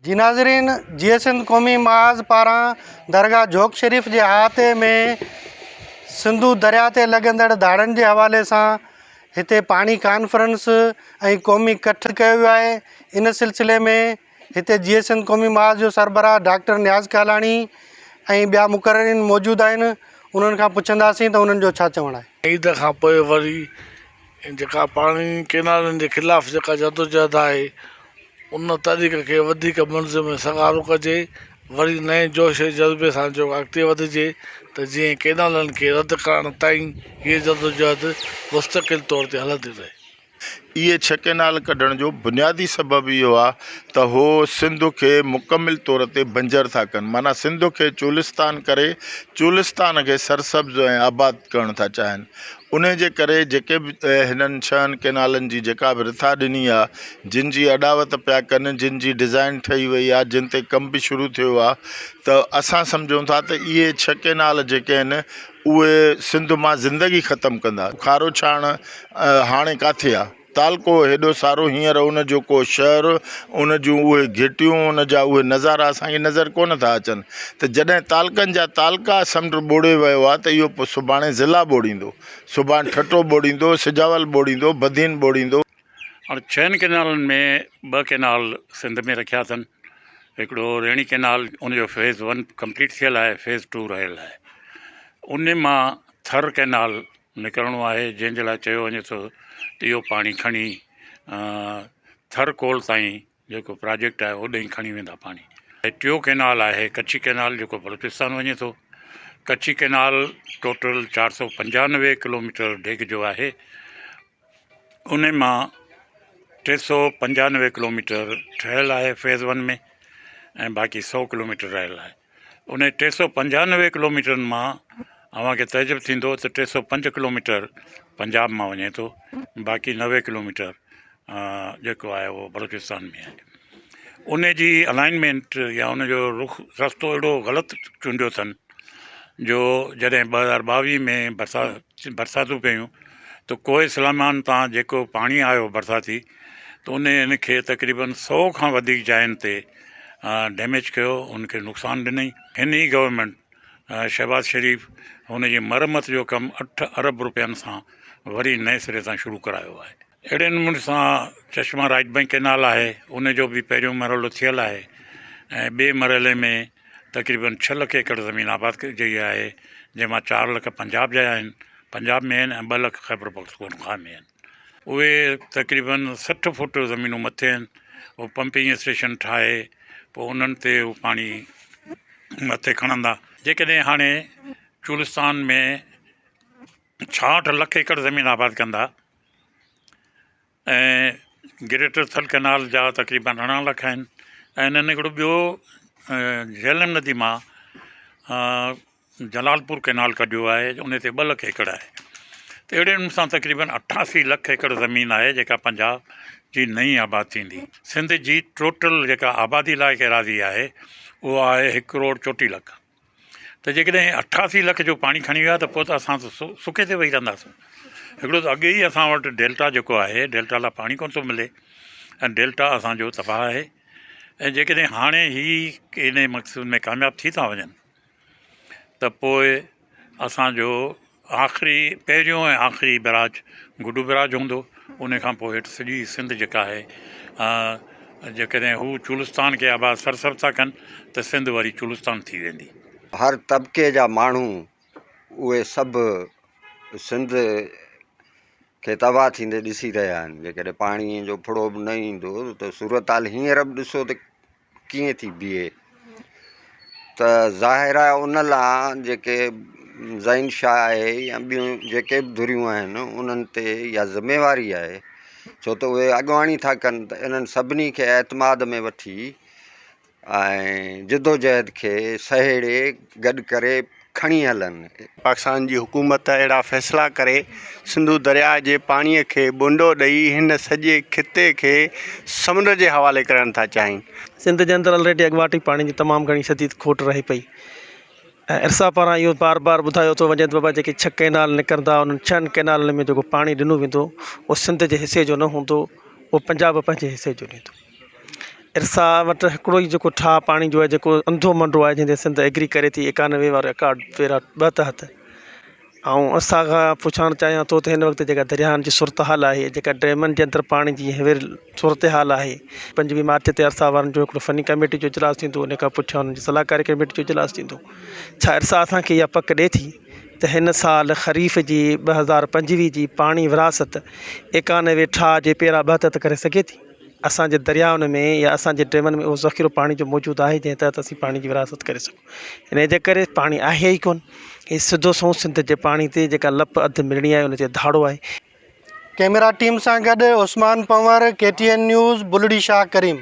जी नाज़रीन, GSN क़ौमी महाज़ पारां दरगाह जोग शरीफ़ के अहाते में सिंधु दरिया ते लगंदड़ धाड़नि के हवाले से हिते पानी कॉन्फ्रेंस ऐं क़ौमी इकट्ठ कयो वियो आहे। इन सिलसिले में हिते GSN क़ौमी महाज़ जो सरबराह डॉक्टर नियाज़ कालाणी ऐं ॿिया मुक़र्रिरीन मौजूद आहिनि। उन्हनि खां पुछंदासीं त उन्हनि जो छा चवणु आहे। ईद खां पोइ वरी जेका पाणी केनालनि जे ख़िलाफ़ जेका जदोजहद आहे उन तरीक़ खे वधीक मुंज़िम सगारो कजे, वरी नए जोश जज़्बे सां जो अॻिते वधिजे त जीअं केनालनि खे रद्द करण ताईं हीअ जदोजहद मुस्तक़िल तौर ते हलंदी रहे। इहे 6 केनाल कढण जो बुनियादी सबबु इहो आहे त हो सिंध खे मुकमिल तौर ते बंजर था कनि, माना सिंध खे चूलिस्तान करे चूलिस्तान खे सरसब्ज़ ऐं आबाद करणु था चाहिनि। उन जे करे जेके बि हिननि 6 केनालनि जी जेका बि रिथा ॾिनी आहे, जिन जी अॾावत पिया कनि, जिन जी डिज़ाइन ठही वई आहे, जिन ते कमु बि शुरू थियो आहे, त असां सम्झूं था त इहे 6 केनाल जेके आहिनि उहे सिंध मां ज़िंदगी ख़तमु कंदा। खारो छाण हाणे किथे आहे? तालको हेॾो सारो, हींअर उन जो को शहर, उन जूं उहे घिटियूं, उन जा उहे नज़ारा असांखे नज़र कोन था अचनि। त जॾहिं तालकनि जा तालका समुंड ॿोड़े वियो आहे त इहो पोइ सुभाणे ज़िला ॿोड़ींदो, सुभाणे ठटो ॿोड़ींदो, सिजावल ॿोड़ींदो, बदीन ॿोड़ींदो। और 6 केनालनि में 2 केनाल सिंध में रखिया अथनि। हिकिड़ो रेणी केनाल, उनजो फेज़ 1 कंप्लीट थियल आहे, फेज़ 2 रहियल आहे। उन मां थर केनाल निकिरणो आहे, जंहिंजे लाइ चयो वञे थो त इहो पाणी खणी थर कोल ताईं जेको प्रोजेक्ट आहे होॾे ई खणी वेंदा पाणी। ऐं 4 केनाल आहे कच्छी केनाल, जेको बलूचिस्तान वञे थो। कच्छी केनाल टोटल 495 किलोमीटर डेघ जो आहे। उन मां 395 किलोमीटर ठहियल आहे फेज़ 1 में, ऐं बाक़ी 100 किलोमीटर रहियल आहे। उन 395 किलोमीटरनि मां अव्हांखे तइजुब थींदो त 305 किलोमीटर पंजाब मां वञे थो, बाक़ी 90 किलोमीटर जेको आहे उहो बलूचिस्तान में आहे। उन जी अलाइनमेंट या उन जो रुख रस्तो एॾो ग़लति चूंडियो अथनि जो जॾहिं 2022 में बरसातूं पियूं त कोहे सलामान तां जेको पाणी आयो बरसाती, त उन खे तक़रीबन 100 खां वधीक जायुनि ते डैमेज कयो, उनखे नुक़सानु ॾिनई। हिन ई गवर्नमेंट शहबाज़ शरीफ़ हुनजी मरमत जो कमु 8 अरब रुपयनि सां वरी नए सिरे सां शुरू करायो आहे। अहिड़े नमूने सां चश्मा राइट बैंक केनाल आहे, उनजो बि पहिरियों मरहलो थियल आहे, ऐं ॿिए मरहले में तक़रीबन 6 लख एकड़ ज़मीन आबाद कई आहे, जंहिंमां 4 लख पंजाब जा आहिनि, पंजाब में आहिनि, ऐं 2 लख ख़ैबर पख्तूनख्वा में आहिनि। उहे तक़रीबन 60 फुट ज़मीनूं मथे आहिनि। उहो पंपिंग स्टेशन ठाहे पोइ उन्हनि ते उहो पाणी मथे खणंदा। जेकॾहिं हाणे चूलिस्तान में 66 लख एकड़ ज़मीन आबाद कंदा, ऐं ग्रेटर थल केनाल जा तक़रीबन 18 लख आहिनि, ऐं इन्हनि हिकिड़ो ॿियो झेलम नदी मां जलालपुर केनाल कढियो आहे, उन ते 2 लख एकड़ आहे। त अहिड़े नमूने सां तक़रीबन 88 लख एकड़ ज़मीन आहे जेका पंजाब जी नई आबाद थींदी। सिंध जी टोटल जेका आबादी लाइ एराज़ी आहे उहा आहे 1 करोड़ 34 लख। त जेकॾहिं 88 लख जो पाणी खणी वियो आहे त पोइ त असां त सुके ते वेही रहंदासीं। हिकिड़ो त अॻे ई असां वटि डेल्टा जेको आहे, डेल्टा लाइ पाणी कोन थो मिले, ऐं डेल्टा असांजो तबाह आहे। ऐं जेकॾहिं हाणे ई इन मक़सद में कामयाबु थी था वञनि त पोइ असांजो पहिरियों ऐं आख़िरी बैराज गुडू बैराज हूंदो। उन खां पोइ हेठि सॼी सिंध जेका आहे, जेकॾहिं हू चूलिस्तान खे आबाद सरसर था कनि त सिंध वरी चूलिस्तान थी वेंदी। हर तबिके जा माण्हू उहे सभु सिंध खे तबाह थींदे ॾिसी रहिया आहिनि। जेकॾहिं पाणीअ जो फुड़ो बि न ईंदो त सूरत हाल हींअर बि ॾिसो त कीअं थी बीहे। त ज़ाहिर आहे उन लाइ जेके ज़ैन शाह आहे या ॿियूं जेके बि धुरियूं आहिनि उन्हनि ते इहा ज़िमेवारी आहे, छो त उहे अॻुवाणी था कनि त इन्हनि सभिनी खे एतमाद में वठी ऐं जिदोजहद खे सहेड़े गॾु करे खणी हलनि। पाकिस्तान जी हुकूमत अहिड़ा फ़ैसिला करे सिंधु दरिया जे पाणीअ खे बुंडो ॾेई हिन सॼे खिते खे समुंड जे हवाले करणु था चाहिनि। सिंध जे अंदरि ऑलरेडी अॻुवाटी पाणी जी तमामु घणी शदीद खोट रहे पई, ऐं इरसा पारां इहो बार बार ॿुधायो थो वञे त बाबा जेके 6 केनाल निकिरंदा, उन्हनि 6 केनालनि में जेको पाणी ॾिनो वेंदो उहो सिंध जे हिसे जो न हूंदो, उहो पंजाब पंहिंजे हिसे जो ॾींदो। इरसा वटि हिकिड़ो ई जेको ठाह पाणी जो आहे जेको अंधो मंडो आहे जंहिंते सिंध एग्री करे थी 91 वारो रिकॉर्ड पहिरां 2 तहत। ऐं असां खां पुछणु चाहियां थो त हिन वक़्तु जेका दरियाहनि जी सूरत हाल आहे, जेका डैमनि जे अंदरि पाणी जी हींअर सूरत हाल आहे, 25 मार्च ते अरसा वारनि जो हिकिड़ो फ़नी कमेटी जो इजलास थींदो, उन खां पुठियां हुननि जी सलाहकारी कमेटी जो इजलास थींदो। छा अरसा असांखे इहा पक ॾिए थी त हिन साल ख़रीफ़ जी 2025 जी पाणी विरासत 91 ठाह जे पहिरां 2 तहत करे सघे थी? असांजे दरियाउनि में या असांजे डैमनि में उहो ज़ख़ीरो पाणी जो मौजूदु आहे जंहिं तहत असीं पाणी जी विरासत करे सघूं। इन जे करे पाणी आहे ई कोन। हीउ सिधो सो सिंध जे पाणी ते जेका लप अधु मिलणी आहे उन ते धाड़ो आहे। कैमरा टीम सां गॾु उस्मान पंवर, KTN न्यूज़, बुलड़ी शाह करीम।